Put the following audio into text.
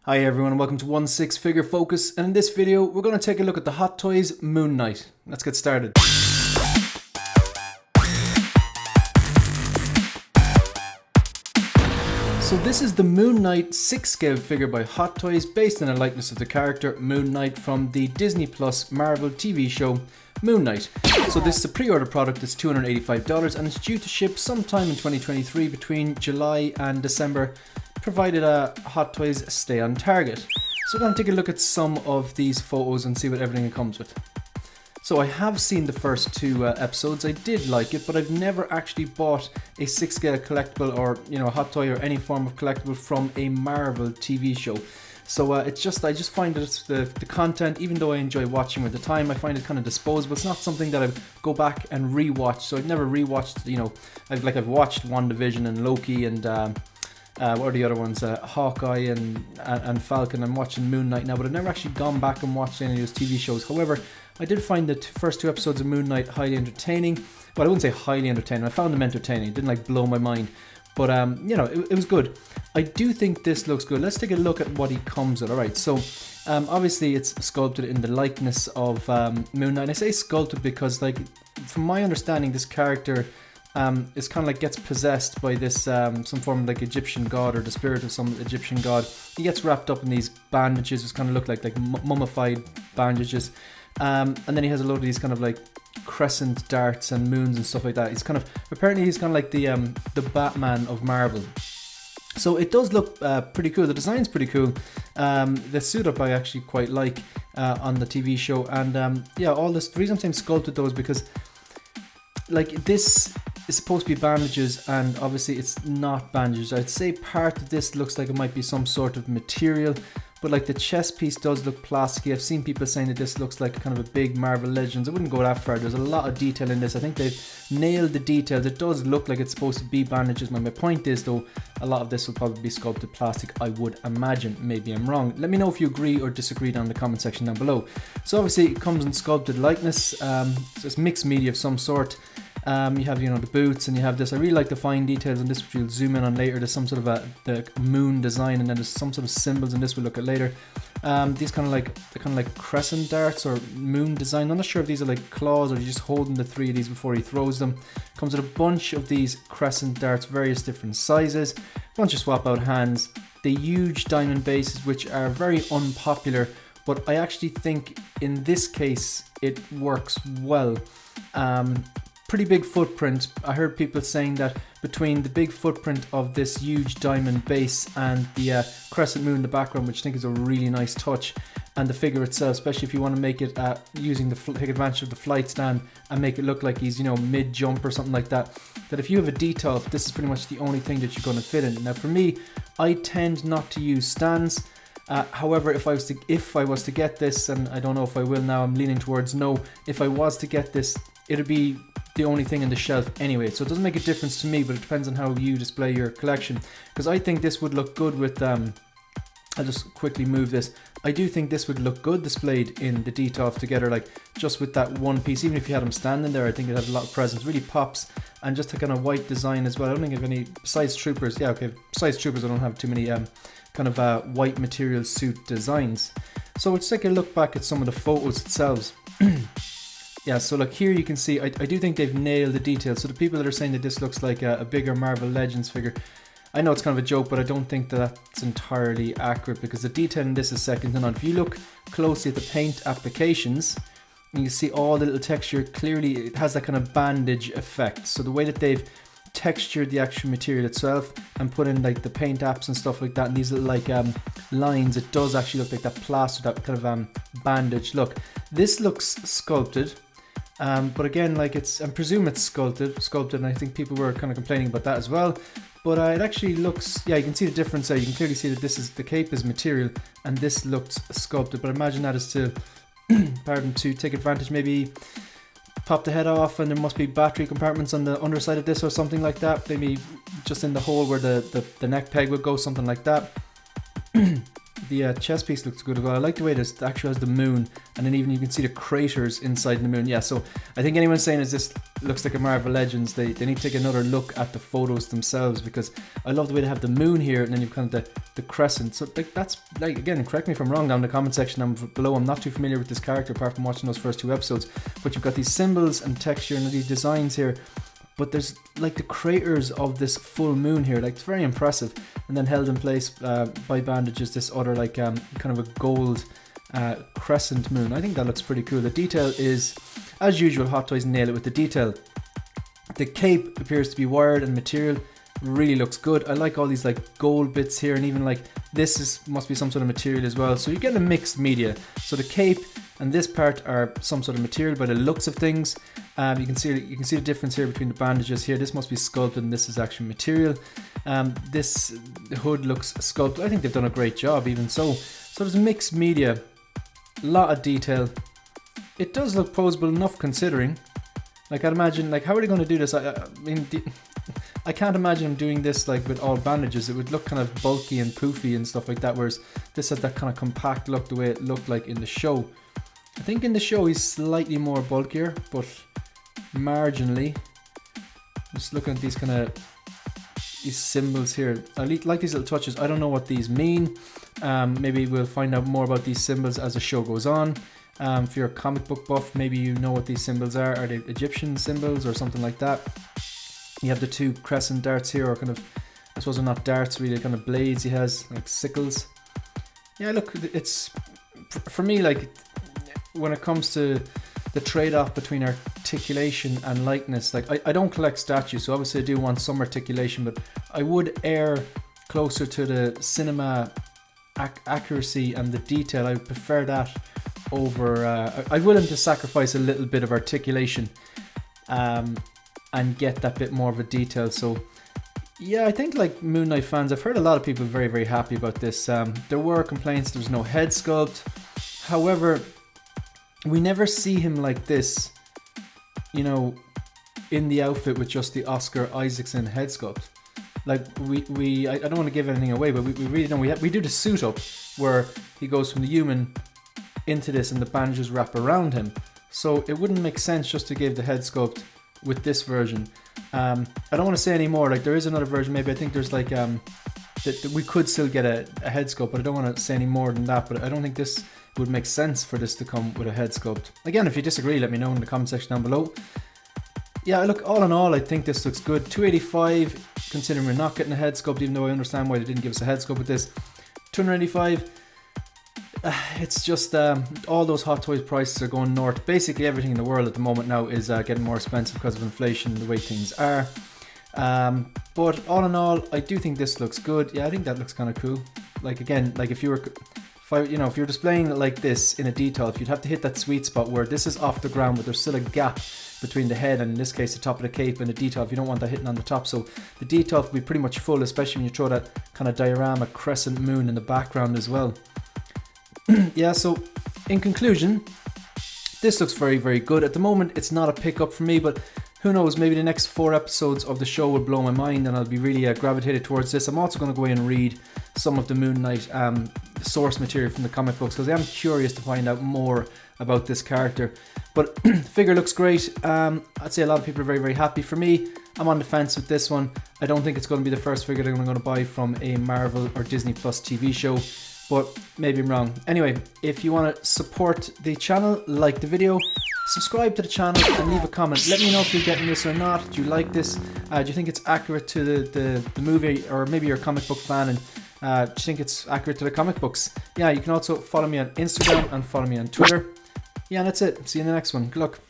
Hi everyone, welcome to 1/6 Figure Focus, and in this video we're going to take a look at the Hot Toys Moon Knight. Let's get started. So this is the Moon Knight 6-scale figure by Hot Toys based on a likeness of the character Moon Knight from the Disney Plus Marvel TV show Moon Knight. So this is a pre-order product, it's $285 and it's due to ship sometime in 2023 between July and December, provided Hot Toys stay on target. So we're going to take a look at some of these photos and see what everything it comes with. So I have seen the first two episodes, I did like it, but I've never actually bought a 6-scale collectible or, a Hot Toy or any form of collectible from a Marvel TV show. So I just find that the content, even though I enjoy watching with the time, I find it kind of disposable. It's not something that I go back and rewatch. So I've never rewatched, I've watched WandaVision and Loki and what are the other ones? Hawkeye and Falcon. I'm watching Moon Knight now, but I've never actually gone back and watched any of those TV shows. However, I did find the first two episodes of Moon Knight highly entertaining. Well, I wouldn't say highly entertaining. I found them entertaining. It didn't blow my mind. But, it was good. I do think this looks good. Let's take a look at what he comes with. Alright, so obviously it's sculpted in the likeness of Moon Knight. And I say sculpted because, from my understanding, this character is kind of gets possessed by this some form of Egyptian god or the spirit of some Egyptian god. He gets wrapped up in these bandages, which kind of look like mummified bandages. And then he has a load of these kind of crescent darts and moons and stuff like that. Apparently he's kind of like the Batman of Marvel. So it does look pretty cool. The design's pretty cool. The suit up I actually quite like on the TV show. And all this. The reason I'm saying sculpted though is because this is supposed to be bandages, and obviously it's not bandages. I'd say part of this looks like it might be some sort of material, but the chest piece does look plasticky. I've seen people saying that this looks like kind of a big Marvel Legends. I wouldn't go that far. There's a lot of detail in this. I think they've nailed the details. It does look like it's supposed to be bandages. My point is though, a lot of this will probably be sculpted plastic, I would imagine. Maybe I'm wrong. Let me know if you agree or disagree down in the comment section down below. So obviously it comes in sculpted likeness. So it's mixed media of some sort. You have the boots, and you have this. I really like the fine details on this, which we'll zoom in on later. There's some sort of the moon design, and then there's some sort of symbols in this we'll look at later. These kind of crescent darts or moon design. I'm not sure if these are claws or you're just holding the three of these before he throws them. Comes with a bunch of these crescent darts, various different sizes, bunch of swap out hands, the huge diamond bases, which are very unpopular, but I actually think in this case it works well. Pretty big footprint. I heard people saying that between the big footprint of this huge diamond base and the crescent moon in the background, which I think is a really nice touch, and the figure itself, especially if you want to make it take advantage of the flight stand and make it look like he's mid jump or something like that, that if you have a detail, this is pretty much the only thing that you're going to fit in. Now for me, I tend not to use stands. However, if I was to get this, and I don't know if I will now, I'm leaning towards no. If I was to get this, it'd be the only thing in the shelf anyway, so it doesn't make a difference to me, but it depends on how you display your collection, because I think this would look good with I'll just quickly move this. I do think this would look good displayed in the detolf together, just with that one piece. Even if you had them standing there, I think it has a lot of presence, really pops. And just a kind of white design as well. I don't think I have any, besides Troopers, besides Troopers I don't have too many white material suit designs. So let's take a look back at some of the photos themselves. Yeah, so here you can see, I do think they've nailed the details. So the people that are saying that this looks like a bigger Marvel Legends figure, I know it's kind of a joke, but I don't think that that's entirely accurate, because the detail in this is second to none. If you look closely at the paint applications, you can see all the little texture, clearly it has that kind of bandage effect. So the way that they've textured the actual material itself and put in the paint apps and stuff like that, and these little lines, it does actually look like that plaster, that kind of bandage look. This looks sculpted. But again, I presume it's sculpted, and I think people were kind of complaining about that as well. But it actually looks, you can see the difference there. You can clearly see that the cape is material, and this looks sculpted. But I imagine that is to, to take advantage, maybe pop the head off, and there must be battery compartments on the underside of this or something like that. Maybe just in the hole where the neck peg would go, something like that. The chest piece looks good as well. I like the way this actually has the moon, and then even you can see the craters inside the moon. Yeah, so I think anyone saying is this looks like a Marvel Legends, they need to take another look at the photos themselves, because I love the way they have the moon here, and then you've kind of the crescent. So like that's like, again, correct me if I'm wrong down in the comment section down below. I'm not too familiar with this character apart from watching those first 2 episodes. But you've got these symbols and texture and these designs here. But there's like the craters of this full moon here, like it's very impressive. And then held in place by bandages, this other like kind of a gold crescent moon. I think that looks pretty cool. The detail is, as usual, Hot Toys nail it with the detail. The cape appears to be wired and material, really looks good. I like all these like gold bits here, and even like this must be some sort of material as well. So you're getting a mixed media. So the cape and this part are some sort of material by the looks of things. You can see the difference here between the bandages here. This must be sculpted and this is actually material. This hood looks sculpted. I think they've done a great job even so. So there's mixed media, a lot of detail. It does look posable enough considering. Like I'd imagine, like how are they going to do this? I mean, I can't imagine them doing this like with all bandages. It would look kind of bulky and poofy and stuff like that, whereas this has that kind of compact look the way it looked like in the show. I think in the show he's slightly more bulkier, but marginally. Just looking at these kind of these symbols here. I like these little touches. I don't know what these mean. Maybe we'll find out more about these symbols as the show goes on. If you're a comic book buff, maybe you know what these symbols are. Are they Egyptian symbols or something like that? You have the 2 crescent darts here, or kind of, I suppose they're not darts really, kind of blades he has, like sickles. Yeah, look, it's, for me, like, when it comes to the trade-off between articulation and likeness, like, I don't collect statues, so obviously I do want some articulation, but I would err closer to the cinema accuracy and the detail. I would prefer that over, I'm willing to sacrifice a little bit of articulation and get that bit more of a detail. So yeah, I think like Moon Knight fans, I've heard a lot of people very, very happy about this. There were complaints there was no head sculpt. However, we never see him like this, you know, in the outfit with just the Oscar Isaacson head sculpt. Like I don't want to give anything away, but we really don't. We do the suit up where he goes from the human into this and the bandages wrap around him. So it wouldn't make sense just to give the head sculpt with this version. I don't want to say any more. Like there is another version. Maybe I think there's like that we could still get a head sculpt, but I don't want to say any more than that. But I don't think this would make sense for this to come with a head sculpt. Again, if you disagree, let me know in the comment section down below. Yeah, look, all in all, I think this looks good. $285, considering we're not getting a head sculpt, even though I understand why they didn't give us a head sculpt with this. $285. It's just all those Hot Toys prices are going north. Basically everything in the world at the moment now is getting more expensive because of inflation and the way things are. But all in all, I do think this looks good. Yeah, I think that looks kind of cool. Like again, like if you're displaying it like this in a detolf, you'd have to hit that sweet spot where this is off the ground, but there's still a gap between the head and in this case the top of the cape and the detolf. You don't want that hitting on the top, so the detolf will be pretty much full, especially when you throw that kind of diorama crescent moon in the background as well. Yeah, so in conclusion, this looks very, very good. At the moment, it's not a pickup for me, but who knows, maybe the next 4 episodes of the show will blow my mind and I'll be really gravitated towards this. I'm also going to go in and read some of the Moon Knight source material from the comic books because I'm curious to find out more about this character. But figure looks great. I'd say a lot of people are very, very happy. For me, I'm on the fence with this one. I don't think it's going to be the first figure that I'm going to buy from a Marvel or Disney Plus TV show, but maybe I'm wrong. Anyway, if you want to support the channel, like the video, subscribe to the channel and leave a comment. Let me know if you're getting this or not. Do you like this? Do you think it's accurate to the movie, or maybe you're a comic book fan and do you think it's accurate to the comic books? Yeah, you can also follow me on Instagram and follow me on Twitter. Yeah, and that's it. See you in the next one. Good luck.